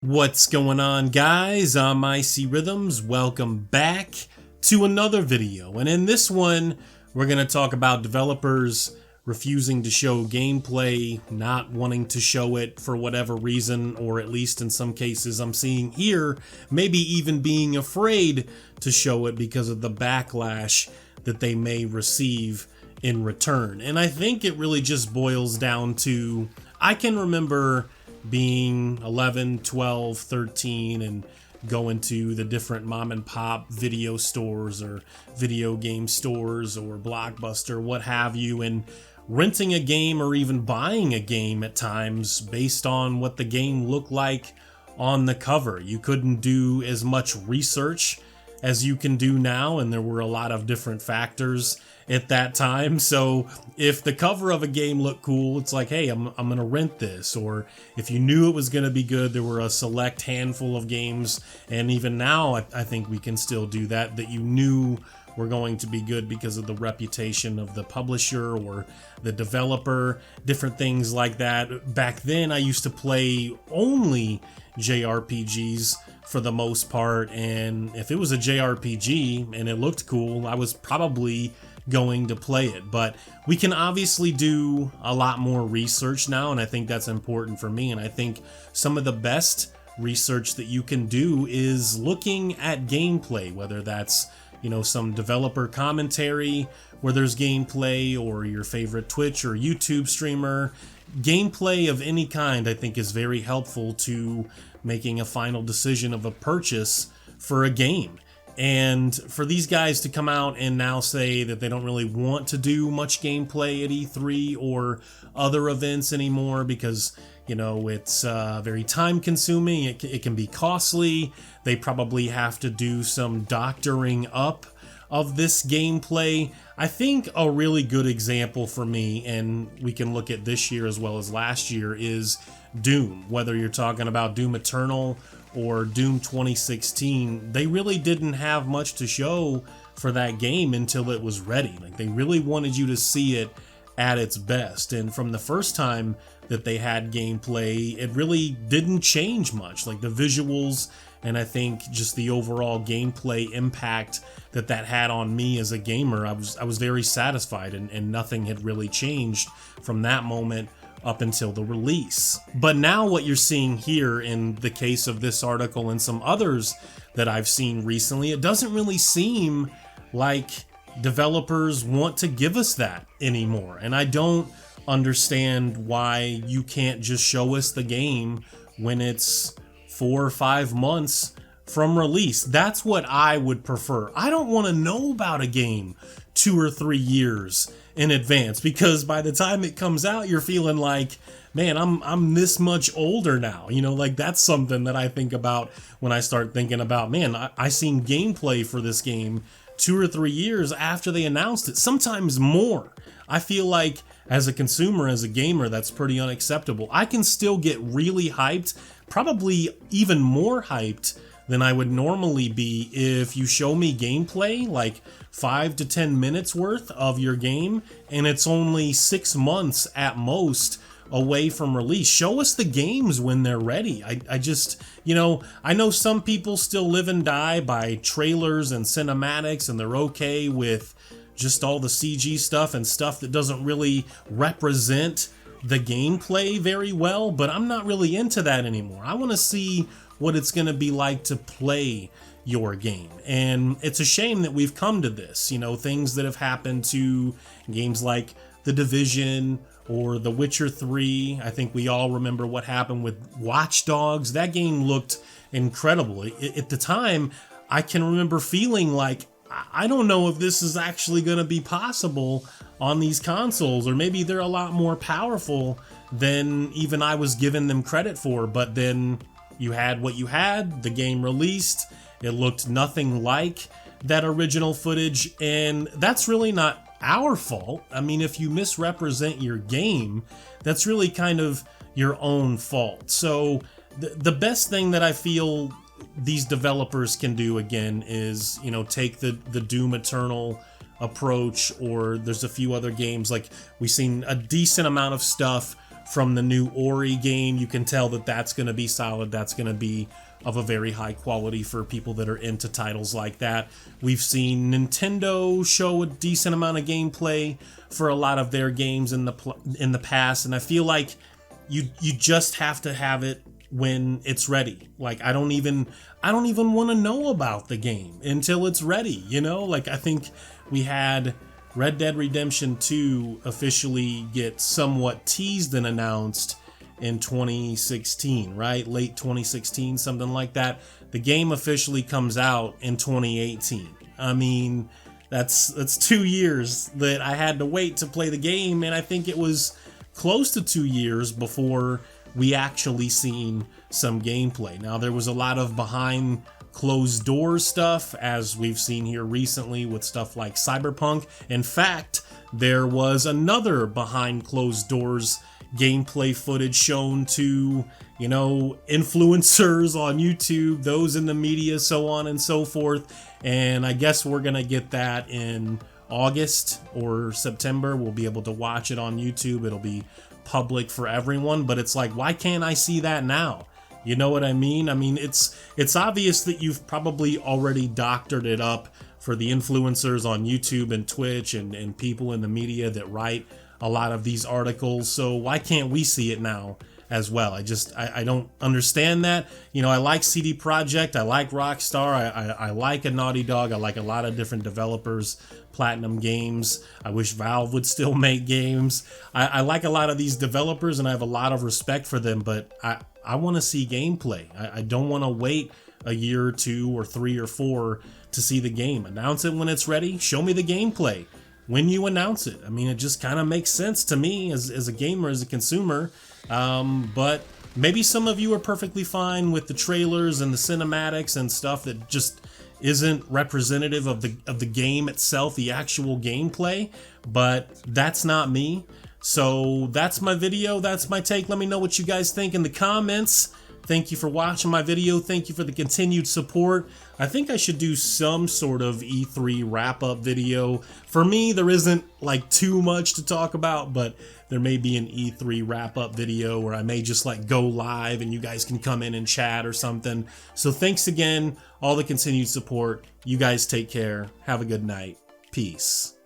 What's going on, guys? I'm Icy Rhythms. Welcome back to another video. And in this one, we're going to talk about developers refusing to show gameplay, not wanting to show it for whatever reason, or at least in some cases I'm seeing here, maybe even being afraid to show it because of the backlash that they may receive in return. And I think it really just boils down to, I can remember being 11, 12, 13 and going to the different mom and pop video stores or video game stores or Blockbuster, what have you, and renting a game or even buying a game at times based on what the game looked like on the cover. You couldn't do as much research as you can do now, and there were a lot of different factors at that time. So if the cover of a game looked cool, it's like, hey, I'm gonna rent this. Or if you knew it was gonna be good, there were a select handful of games, and even now I think we can still do that you knew were going to be good because of the reputation of the publisher or the developer, different things like that. Back then I used to play only JRPGs for the most part, and if it was a JRPG and it looked cool, I was probably going to play it. But we can obviously do a lot more research now, and I think that's important for me. And I think some of the best research that you can do is looking at gameplay, whether that's, you know, some developer commentary where there's gameplay, or your favorite Twitch or YouTube streamer. Gameplay of any kind, I think, is very helpful to making a final decision of a purchase for a game. And for these guys to come out and now say that they don't really want to do much gameplay at E3 or other events anymore because, you know, it's very time consuming, it can be costly, they probably have to do some doctoring up of this gameplay. I think a really good example for me, and we can look at this year as well as last year, is Doom. Whether you're talking about Doom Eternal or Doom 2016, they really didn't have much to show for that game until it was ready. Like, they really wanted you to see it at its best, and from the first time that they had gameplay, it really didn't change much. Like, the visuals and I think just the overall gameplay impact that had on me as a gamer, I was very satisfied, and nothing had really changed from that moment up until the release. But now what you're seeing here in the case of this article and some others that I've seen recently, it doesn't really seem like developers want to give us that anymore. And I don't understand why you can't just show us the game when it's 4 or 5 months from release. That's what I would prefer. I don't want to know about a game 2 or 3 years in advance, because by the time it comes out, you're feeling like, man, I'm this much older now. You know, like, that's something that I think about when I start thinking about, man, I seen gameplay for this game 2 or 3 years after they announced it, sometimes more. I feel like as a consumer, as a gamer, that's pretty unacceptable. I can still get really hyped, probably even more hyped than I would normally be if you show me gameplay, like 5 to 10 minutes worth of your game, and it's only 6 months at most away from release. Show us the games when they're ready. I just, you know, I know some people still live and die by trailers and cinematics, and they're okay with just all the CG stuff and stuff that doesn't really represent the gameplay very well, but I'm not really into that anymore. I want to see what it's going to be like to play your game. And it's a shame that we've come to this, you know, things that have happened to games like The Division or The Witcher 3. I think we all remember what happened with Watch Dogs. That game looked incredible. At the time, I can remember feeling like, I don't know if this is actually going to be possible on these consoles, or maybe they're a lot more powerful than even I was giving them credit for. But then you had what you had, the game released, it looked nothing like that original footage, and that's really not our fault. I mean, if you misrepresent your game, that's really kind of your own fault. So the best thing that I feel these developers can do, again, is, you know, take the Doom Eternal approach, or there's a few other games, like we've seen a decent amount of stuff from the new Ori game. You can tell that that's going to be solid. That's going to be of a very high quality for people that are into titles like that. We've seen Nintendo show a decent amount of gameplay for a lot of their games in the past, and I feel like you just have to have it when it's ready. Like I don't even want to know about the game until it's ready, you know? Like I think we had Red Dead Redemption 2 officially get somewhat teased and announced in 2016, right? Late 2016, something like that. The game officially comes out in 2018. I mean, that's 2 years that I had to wait to play the game, and I think it was close to 2 years before we actually seen some gameplay. Now, there was a lot of behind closed doors stuff, as we've seen here recently with stuff like Cyberpunk. In fact, there was another behind closed doors gameplay footage shown to, you know, influencers on YouTube, those in the media, so on and so forth. And I guess we're gonna get that in August or September. We'll be able to watch it on YouTube. It'll be public for everyone, but it's like, why can't I see that now? You know what I mean? I mean, it's obvious that you've probably already doctored it up for the influencers on YouTube and Twitch and people in the media that write a lot of these articles. So why can't we see it now as well? I don't understand that. You know, I like CD Projekt, I like Rockstar, I like a Naughty Dog, I like a lot of different developers, Platinum Games. I wish Valve would still make games. I like a lot of these developers and I have a lot of respect for them, but I want to see gameplay. I don't want to wait a year or 2 or 3 or 4 to see the game. Announce it when it's ready. Show me the gameplay when you announce it. I mean, it just kind of makes sense to me as a gamer, as a consumer. But maybe some of you are perfectly fine with the trailers and the cinematics and stuff that just isn't representative of the game itself, the actual gameplay. But that's not me. So that's my video. That's my take. Let me know what you guys think in the comments. Thank you for watching my video. Thank you for the continued support. I think I should do some sort of E3 wrap-up video. For me, there isn't like too much to talk about, but there may be an E3 wrap-up video where I may just like go live and you guys can come in and chat or something. So thanks again, all the continued support. You guys take care. Have a good night. Peace.